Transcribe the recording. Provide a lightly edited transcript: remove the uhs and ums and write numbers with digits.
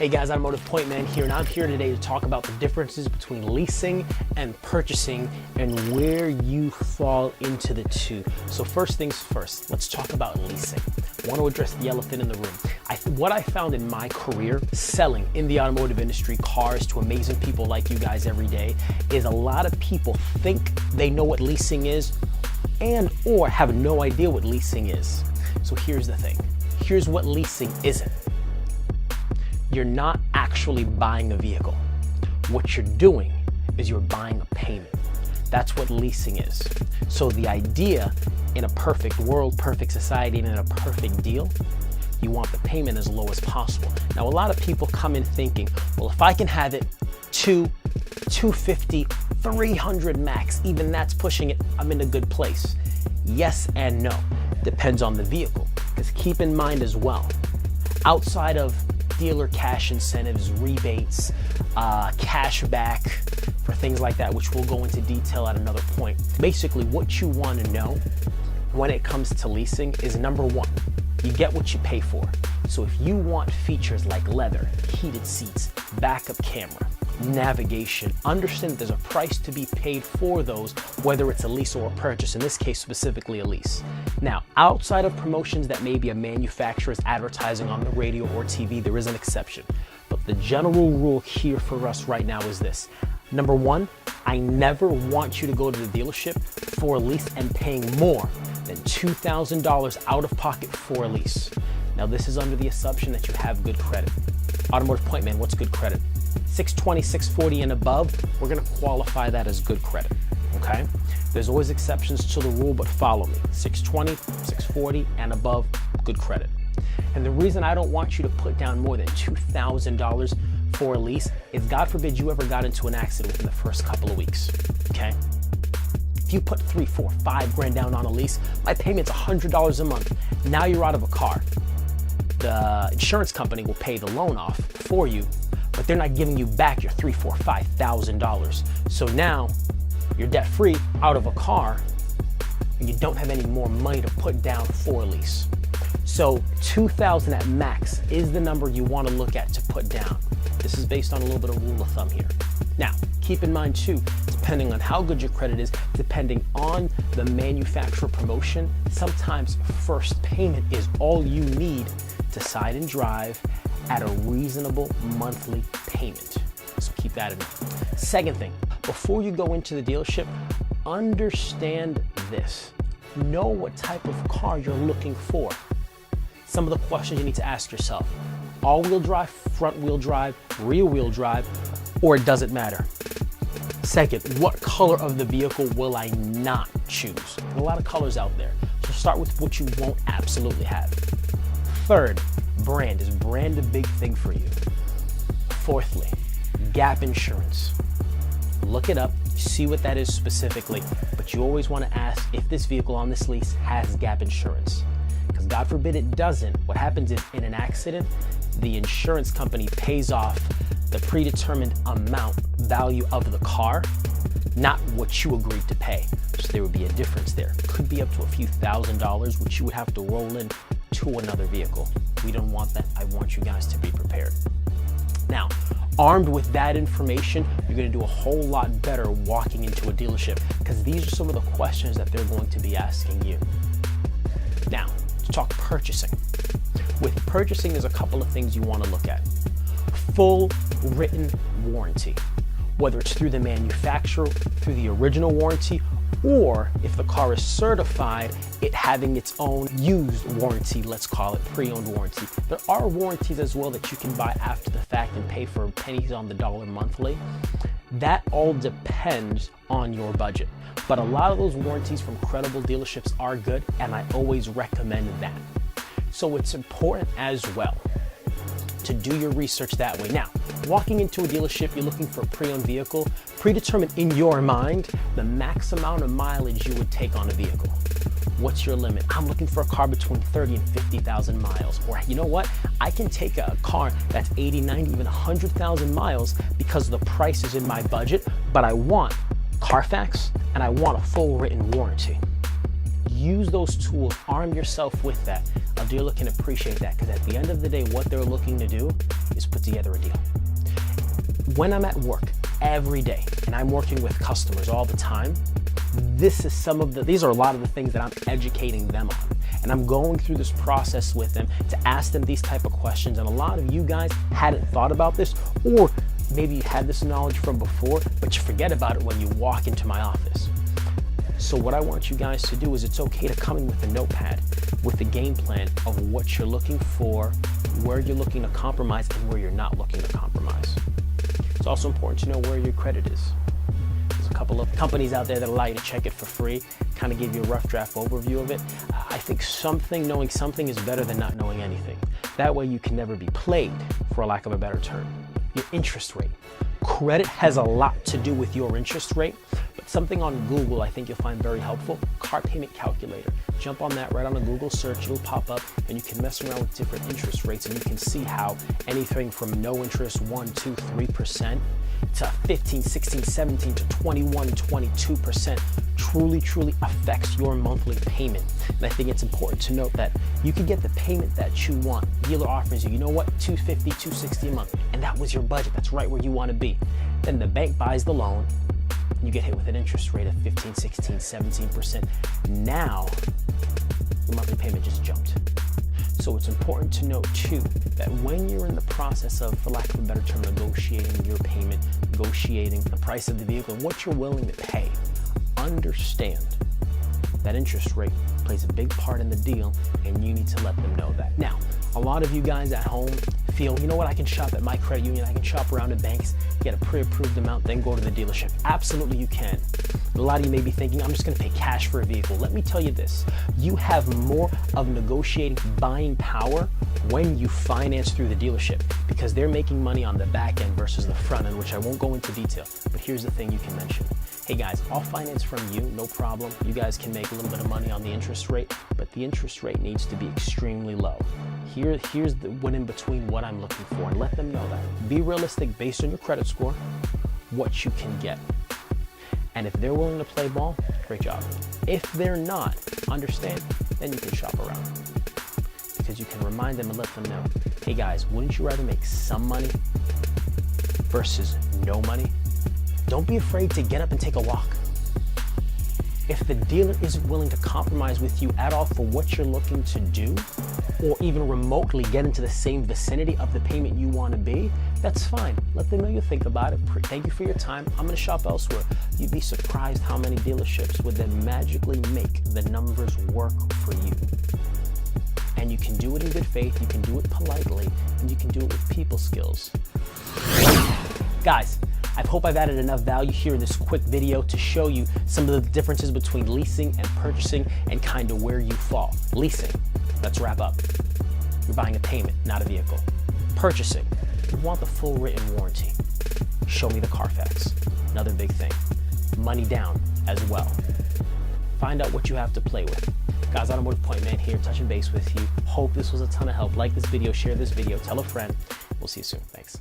Hey guys, Automotive Point Man here, and I'm here today to talk about the differences between leasing and purchasing and where you fall into the two. So first things first, let's talk about leasing. I want to address the elephant in the room. What I found in my career selling in the automotive industry cars to amazing people like you guys every day is a lot of people think they know what leasing is and or have no idea what leasing is. So here's the thing. Here's what leasing isn't. You're not actually buying a vehicle. What you're doing is you're buying a payment. That's what leasing is. So the idea in a perfect world, perfect society, and in a perfect deal, you want the payment as low as possible. Now, a lot of people come in thinking, well, if I can have it $250, $300 max, even that's pushing it, I'm in a good place. Yes and no. Depends on the vehicle. Because keep in mind as well, outside of dealer cash incentives, rebates, cash back for things like that, which we'll go into detail at another point. Basically, what you want to know when it comes to leasing is number one, you get what you pay for. So if you want features like leather, heated seats, backup camera, navigation, understand that there's a price to be paid for those, whether it's a lease or a purchase, in this case specifically a lease. Now, outside of promotions that maybe a manufacturer is advertising on the radio or TV, there is an exception. But the general rule here for us right now is this. Number one, I never want you to go to the dealership for a lease and paying more than $2,000 out of pocket for a lease. Now, this is under the assumption that you have good credit. Automotive Point Man, what's good credit? 620, 640 and above, we're gonna qualify that as good credit, okay? There's always exceptions to the rule, but follow me. 620, 640 and above, good credit. And the reason I don't want you to put down more than $2,000 for a lease is, God forbid you ever got into an accident within the first couple of weeks, okay? If you put 3, 4, 5 grand down on a lease, my payment's $100 a month. Now you're out of a car. The insurance company will pay the loan off for you, but they're not giving you back your $3,000, $4,000, $5,000. So now you're debt free, out of a car, and you don't have any more money to put down for a lease. So $2,000 at max is the number you want to look at to put down. This is based on a little bit of rule of thumb here. Now, keep in mind too, depending on how good your credit is, depending on the manufacturer promotion, sometimes first payment is all you need to sign and drive at a reasonable monthly payment. So keep that in mind. Second thing, before you go into the dealership, understand this. Know what type of car you're looking for. Some of the questions you need to ask yourself: all-wheel drive, front-wheel drive, rear-wheel drive, or does it matter? Second, what color of the vehicle will I not choose? There's a lot of colors out there. So start with what you won't absolutely have. Third, brand. Is brand a big thing for you? Fourthly, gap insurance. Look it up, see what that is specifically, but you always want to ask if this vehicle on this lease has gap insurance. Because God forbid it doesn't, what happens is in an accident, the insurance company pays off the predetermined value of the car, not what you agreed to pay. So there would be a difference there. Could be up to a few $1,000s, which you would have to roll in to another vehicle. We don't want that. I want you guys to be prepared. Now, armed with that information, you're going to do a whole lot better walking into a dealership, because these are some of the questions that they're going to be asking you. Now, to talk purchasing. With purchasing, there's a couple of things you want to look at. Full written warranty, whether it's through the manufacturer, through the original warranty, or if the car is certified, it having its own used warranty, let's call it pre-owned warranty. There are warranties as well that you can buy after the fact and pay for pennies on the dollar monthly. That all depends on your budget. But a lot of those warranties from credible dealerships are good, and I always recommend that. So it's important as well to do your research that way. Now, walking into a dealership, you're looking for a pre-owned vehicle, predetermine in your mind the max amount of mileage you would take on a vehicle. What's your limit? I'm looking for a car between 30 and 50,000 miles. Or you know what? I can take a car that's 80, 90, even 100,000 miles because the price is in my budget, but I want Carfax and I want a full written warranty. use those tools, arm yourself with that. A dealer can appreciate that, because at the end of the day, what they're looking to do is put together a deal. When I'm at work every day and I'm working with customers all the time, these are a lot of the things that I'm educating them on. And I'm going through this process with them to ask them these type of questions. And a lot of you guys hadn't thought about this, or maybe you had this knowledge from before, but you forget about it when you walk into my office. So what I want you guys to do is, it's okay to come in with a notepad, with a game plan of what you're looking for, where you're looking to compromise, and where you're not looking to compromise. It's also important to know where your credit is. There's a couple of companies out there that allow you to check it for free, kind of give you a rough draft overview of it. I think knowing something is better than not knowing anything. That way you can never be played, for lack of a better term. Your interest rate. Credit has a lot to do with your interest rate, but something on Google I think you'll find very helpful: car payment calculator. Jump on that, right on a Google search, it'll pop up, and you can mess around with different interest rates, and you can see how anything from no interest, 1, 2, 3%, to 15, 16, 17, to 21, 22% truly affects your monthly payment. And I think it's important to note that you can get the payment that you want. Dealer offers you, you know what, $250, $260 a month, and that was your budget. That's right where you want to be. Then the bank buys the loan, and you get hit with an interest rate of 15, 16, 17%. Now, your monthly payment just jumped. So it's important to note too, that when you're in the process of, for lack of a better term, negotiating your payment, negotiating the price of the vehicle, and what you're willing to pay, understand that interest rate plays a big part in the deal, and you need to let them know that. Now, a lot of you guys at home feel, you know what, I can shop at my credit union, I can shop around at banks, get a pre-approved amount, then go to the dealership. Absolutely you can. A lot of you may be thinking, I'm just gonna pay cash for a vehicle. Let me tell you this, you have more of negotiating buying power when you finance through the dealership, because they're making money on the back end versus the front end, which I won't go into detail, but here's the thing you can mention. Hey guys, I'll finance from you, no problem. You guys can make a little bit of money on the interest rate, but the interest rate needs to be extremely low. Here's the one in between what I'm looking for, and let them know that. Be realistic based on your credit score, what you can get. And if they're willing to play ball, great job. If they're not, understand, then you can shop around. Because you can remind them and let them know, hey guys, wouldn't you rather make some money versus no money? Don't be afraid to get up and take a walk. If the dealer isn't willing to compromise with you at all for what you're looking to do, or even remotely get into the same vicinity of the payment you want to be, that's fine. Let them know you think about it. Thank you for your time. I'm going to shop elsewhere. You'd be surprised how many dealerships would then magically make the numbers work for you. And you can do it in good faith, you can do it politely, and you can do it with people skills. Guys, I hope I've added enough value here in this quick video to show you some of the differences between leasing and purchasing and kind of where you fall. Leasing, let's wrap up. You're buying a payment, not a vehicle. Purchasing, you want the full written warranty. Show me the Carfax, another big thing. Money down as well. Find out what you have to play with. Guys, Automotive Point Man here, touching base with you. Hope this was a ton of help. Like this video, share this video, tell a friend. We'll see you soon. Thanks.